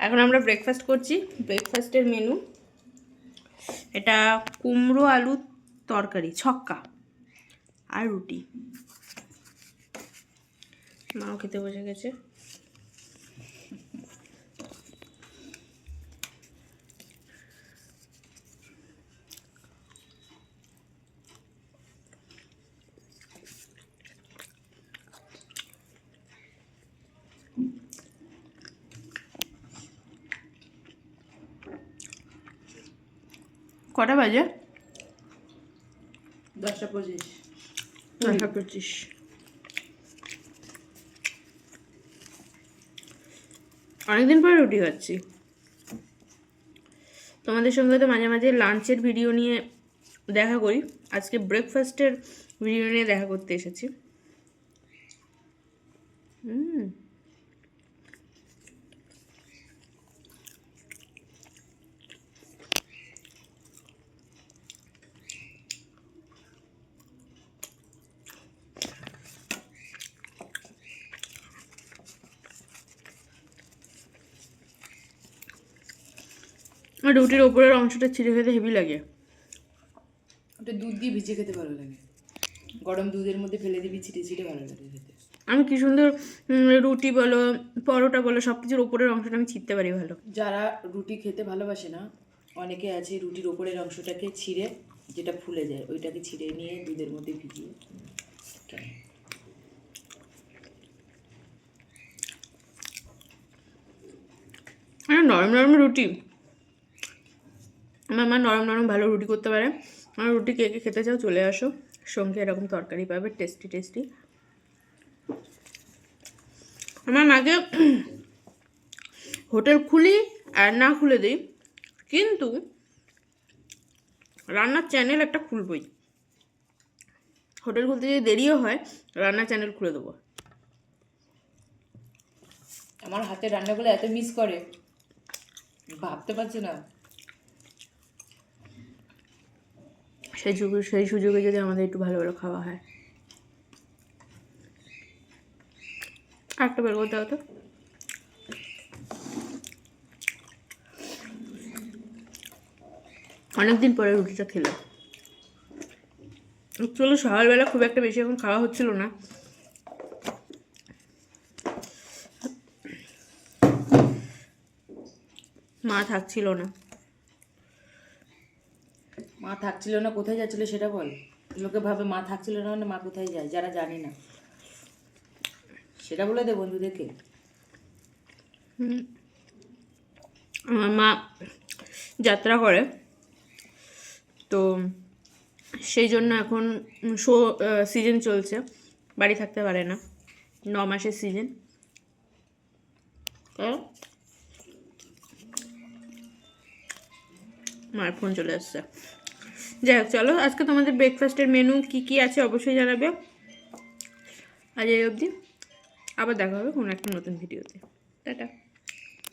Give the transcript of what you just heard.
এখন আমরা ব্রেকফাস্ট করছি। ব্রেকফাস্টের মেনু এটা কুমড়ো আলু তরকারি, ছক্কা আর রুটি। মাও খেতে বসে গেছে। কটা বাজে? 10:25। 10:25। অনেকদিন পরে রুটি খাচ্ছি। তোমাদের সঙ্গে তো মাঝে মাঝে লাঞ্চের ভিডিও নিয়ে দেখা করি, আজকে ব্রেকফাস্টের ভিডিও নিয়ে দেখা করতে এসেছি। রুটির ওপরের অংশটা ছিঁড়ে খেতে হেভি লাগে। ওটা দুধ দিয়ে ভিজে খেতে ভালো লাগে, গরম দুধের মধ্যে ফেলে দিবি, ছিটে ছিটে ভালো লাগে খেতে। আমি কি সুন্দর রুটি বলো পরোটা বলো সব কিছুর ওপরের অংশটা আমি ছিঁড়তে পারি ভালো। যারা রুটি খেতে ভালোবাসে না, অনেকে আছে রুটির ওপরের অংশটাকে ছিঁড়ে, যেটা ফুলে যায় ওইটাকে ছিঁড়ে নিয়ে দুধের মধ্যে ভিজিয়ে নরম নরম রুটি। আমার মা নরম নরম ভালো রুটি করতে পারে। আমার রুটি কে কে খেতে চাও চলে আসো, সঙ্গে এরকম তরকারি পাবে টেস্টি টেস্টি। আমার মাকে হোটেল খুলি আর না খুলে দিই, কিন্তু রান্নার চ্যানেল একটা খুলবই। হোটেল খুলতে যদি দেরিও হয় রান্নার চ্যানেল খুলে দেবো। আমার হাতের রান্নাগুলো এত মিস করে, ভাবতে পারছে না। সেই সুযোগে যদি আমাদের একটু ভালো ভালো খাওয়া হয়। একটা বের করতে হতো। অনেকদিন পরে রুটিটা খেলাম। অ্যাকচুয়ালি সকালবেলা খুব একটা বেশি এখন খাওয়া হচ্ছিল না, মা থাকছিল না। মা থাকছিল না, কোথায় যাচ্ছিল সেটা বল। লোকে ভাবে মা থাকছিল না মানে মা কোথায় যায়, যারা জানে না সেটা বলে দে বন্ধুদেরকে। আমার মা যাত্রা করে, তো সেই জন্য এখন শো সিজন চলছে, বাড়ি থাকতে পারে না, 9 মাসের সিজন। মার ফোন চলে আসছে। যাই হোক, চলো আজকে তোমাদের ব্রেকফাস্টের মেনু কি কি আছে অবশ্যই জানাবে। আজ এই অবধি, আবার দেখা হবে কোনো একটা নতুন ভিডিওতে। টাটা।